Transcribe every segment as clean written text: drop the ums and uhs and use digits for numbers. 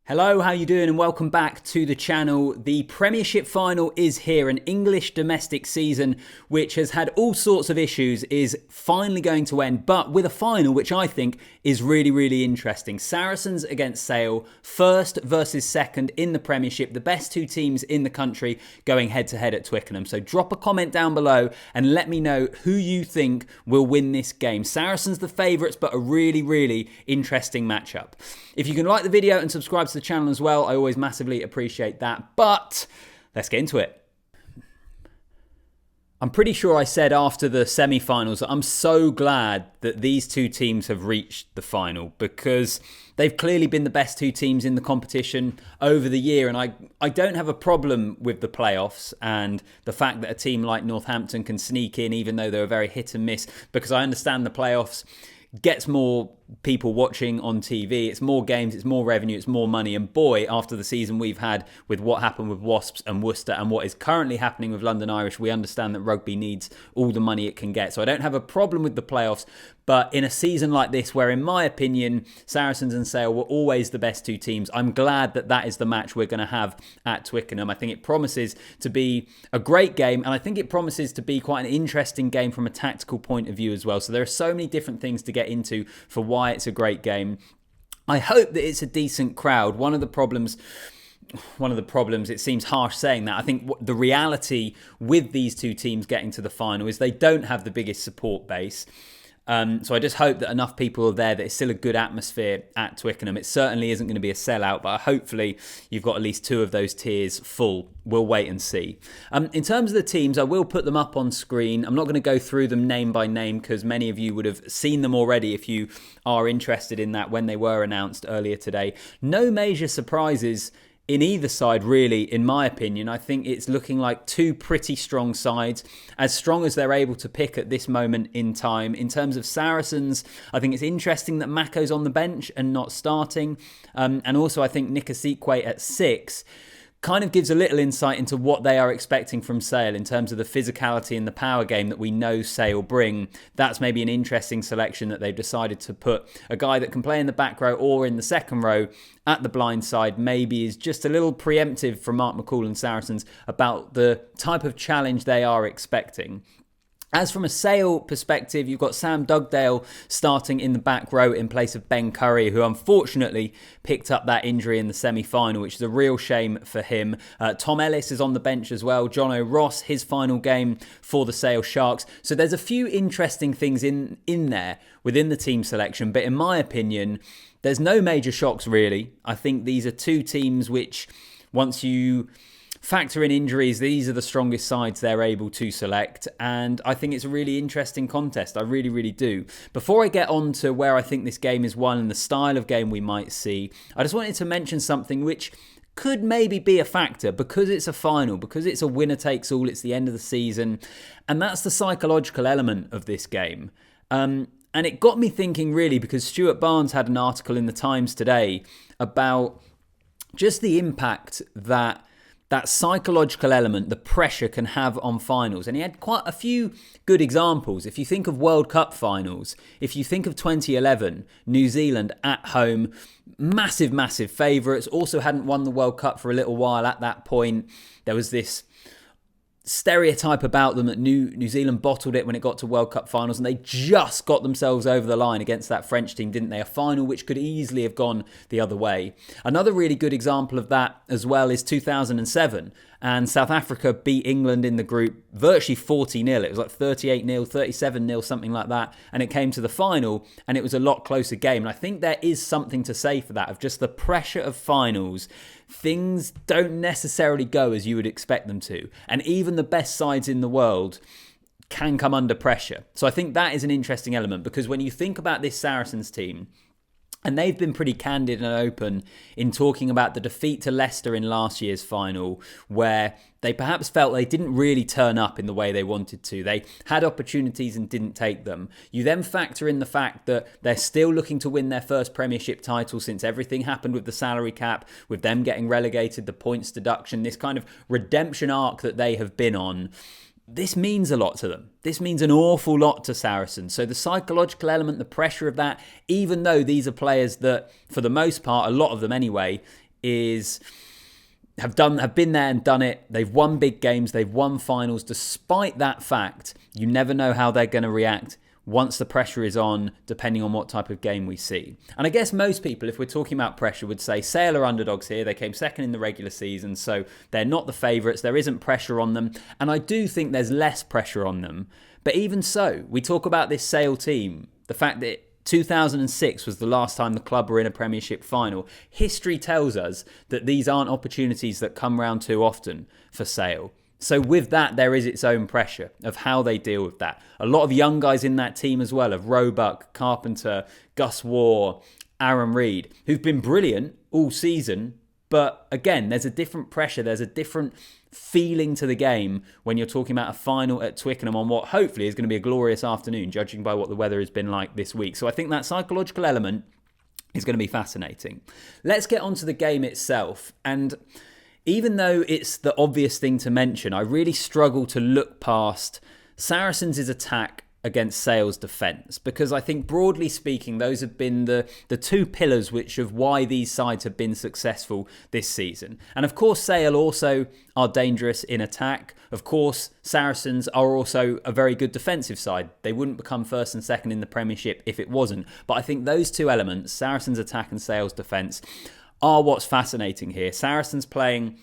Hello, how you doing? And welcome back to the channel. The Premiership final is here. An English domestic season, which has had all sorts of issues, is finally going to end, but with a final which I think is really interesting. Saracens against Sale, first versus second in the Premiership, the best two teams in the country going head to head at Twickenham. So drop a comment down below and let me know who you think will win this game. Saracens the favourites, but a really interesting matchup. If you can like the video and subscribe to the channel as well, I always massively appreciate that. But let's get into it. I'm pretty sure I said after the semi-finals that I'm so glad that these two teams have reached the final, because they've clearly been the best two teams in the competition over the year. And I don't have a problem with the playoffs and the fact that a team like Northampton can sneak in, even though they're very hit and miss, because I understand the playoffs gets more people watching on TV, it's more games, it's more revenue, it's more money. And boy, after the season we've had with what happened with Wasps and Worcester and what is currently happening with London Irish, we understand that rugby needs all the money it can get. So I don't have a problem with the playoffs, but in a season like this, where in my opinion Saracens and Sale were always the best two teams, I'm glad that that is the match we're going to have at Twickenham. I think it promises to be a great game, and I think it promises to be quite an interesting game from a tactical point of view as well. So there are so many different things to get into for why it's a great game. I hope that it's a decent crowd. One of the problems, it seems harsh saying that, I think the reality with these two teams getting to the final is they don't have the biggest support base. So I just hope that enough people are there that it's still a good atmosphere at Twickenham. It certainly isn't going to be a sellout, but hopefully you've got at least two of those tiers full. We'll wait and see. In terms of the teams, I will put them up on screen. I'm not going to go through them name by name because many of you would have seen them already if you are interested in that when they were announced earlier today. No major surprises in either side, really, in my opinion. I think it's looking like two pretty strong sides, as strong as they're able to pick at this moment in time. In terms of Saracens, I think it's interesting that Mako's on the bench and not starting. And also, I think Nikasikwe at 6 kind of gives a little insight into what they are expecting from Sale in terms of the physicality and the power game that we know Sale bring. That's maybe an interesting selection that they've decided to put a guy that can play in the back row or in the second row at the blind side. Maybe is just a little preemptive from Mark McCall and Saracens about the type of challenge they are expecting. As from a Sale perspective, you've got Sam Dugdale starting in the back row in place of Ben Curry, who unfortunately picked up that injury in the semi-final, which is a real shame for him. Tom Ellis is on the bench as well. John O'Ross, his final game for the Sale Sharks. So there's a few interesting things in there within the team selection, but in my opinion, there's no major shocks really. I think these are two teams which, once you factor in injuries, these are the strongest sides they're able to select, and I think it's a really interesting contest. I really do. Before I get on to where I think this game is won and the style of game we might see, I just wanted to mention something which could maybe be a factor because it's a final, because it's a winner takes all, it's the end of the season, and that's the psychological element of this game. And it got me thinking really, because Stuart Barnes had an article in the Times today about just the impact that psychological element, the pressure can have on finals. And he had quite a few good examples. If you think of World Cup finals, if you think of 2011, New Zealand at home, massive favourites, also hadn't won the World Cup for a little while at that point. There was this stereotype about them that New Zealand bottled it when it got to World Cup finals, and they just got themselves over the line against that French team, didn't they? A final which could easily have gone the other way. Another really good example of that as well is 2007, and South Africa beat England in the group virtually 40-0. It was like 38-0, 37-0, something like that, and it came to the final and it was a lot closer game. And I think there is something to say for that, of just the pressure of finals. Things don't necessarily go as you would expect them to, and even the best sides in the world can come under pressure. So I think that is an interesting element, because when you think about this Saracens team, and they've been pretty candid and open in talking about the defeat to Leicester in last year's final, where they perhaps felt they didn't really turn up in the way they wanted to. They had opportunities and didn't take them. You then factor in the fact that they're still looking to win their first Premiership title since everything happened with the salary cap, with them getting relegated, the points deduction, this kind of redemption arc that they have been on. This means a lot to them. This means an awful lot to Saracens. So the psychological element, the pressure of that, even though these are players that, for the most part, a lot of them anyway, have been there and done it. They've won big games. They've won finals. Despite that fact, you never know how they're going to react once the pressure is on, depending on what type of game we see. And I guess most people, if we're talking about pressure, would say Sale are underdogs here. They came second in the regular season, so they're not the favourites. There isn't pressure on them. And I do think there's less pressure on them. But even so, we talk about this Sale team, the fact that 2006 was the last time the club were in a Premiership final. History tells us that these aren't opportunities that come round too often for Sale. So with that, there is its own pressure of how they deal with that. A lot of young guys in that team as well, of Roebuck, Carpenter, Gus Waugh, Aaron Reid, who've been brilliant all season. But again, there's a different pressure. There's a different feeling to the game when you're talking about a final at Twickenham on what hopefully is going to be a glorious afternoon, judging by what the weather has been like this week. So I think that psychological element is going to be fascinating. Let's get on to the game itself. And even though it's the obvious thing to mention, I really struggle to look past Saracens' attack against Sale's defence, because I think broadly speaking those have been the two pillars which of why these sides have been successful this season. And of course Sale also are dangerous in attack. Of course Saracens are also a very good defensive side. They wouldn't become first and second in the Premiership if it wasn't. But I think those two elements, Saracens' attack and Sale's defence, are what's fascinating here. Saracens playing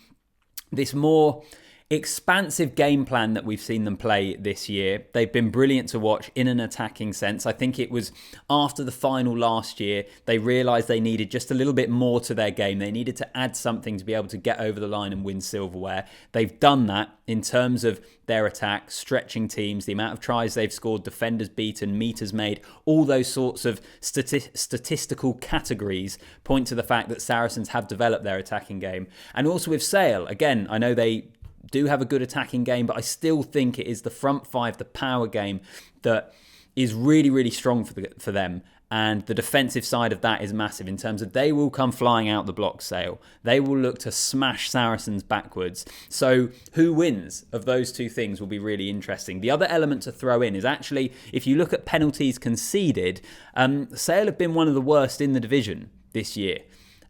this more expansive game plan that we've seen them play this year. They've been brilliant to watch in an attacking sense. I think it was after the final last year, they realised they needed just a little bit more to their game. They needed to add something to be able to get over the line and win silverware. They've done that in terms of their attack, stretching teams, the amount of tries they've scored, defenders beaten, meters made, all those sorts of statistical categories point to the fact that Saracens have developed their attacking game. And also with Sale, again, I know they do have a good attacking game, but I still think it is the front five, the power game, that is really, really strong for them. And the defensive side of that is massive in terms of they will come flying out the block, Sale. They will look to smash Saracens backwards. So who wins of those two things will be really interesting. The other element to throw in is actually, if you look at penalties conceded, Sale have been one of the worst in the division this year.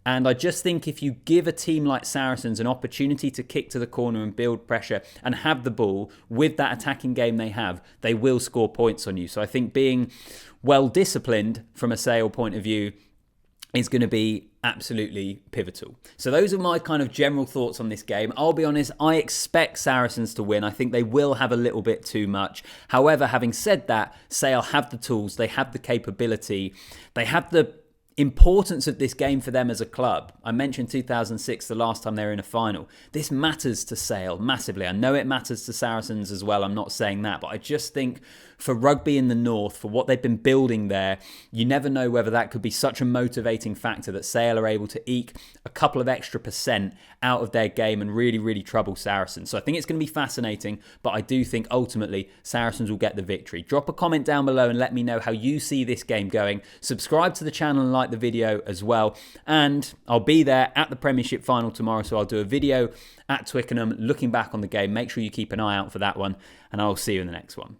And I just think if you give a team like Saracens an opportunity to kick to the corner and build pressure and have the ball with that attacking game they have, they will score points on you. So I think being well disciplined from a Sale point of view is going to be absolutely pivotal. So those are my kind of general thoughts on this game. I'll be honest, I expect Saracens to win. I think they will have a little bit too much. However, having said that, Sale have the tools, they have the capability, they have the importance of this game for them as a club. I mentioned 2006, the last time they were in a final. This matters to Sale massively. I know it matters to Saracens as well. I'm not saying that, but I just think for rugby in the north, for what they've been building there, you never know whether that could be such a motivating factor that Sale are able to eke a couple of extra % out of their game and really, really trouble Saracens. So I think it's going to be fascinating, but I do think ultimately Saracens will get the victory. Drop a comment down below and let me know how you see this game going. Subscribe to the channel and like the video as well. And I'll be there at the Premiership final tomorrow, so I'll do a video at Twickenham looking back on the game. Make sure you keep an eye out for that one, and I'll see you in the next one.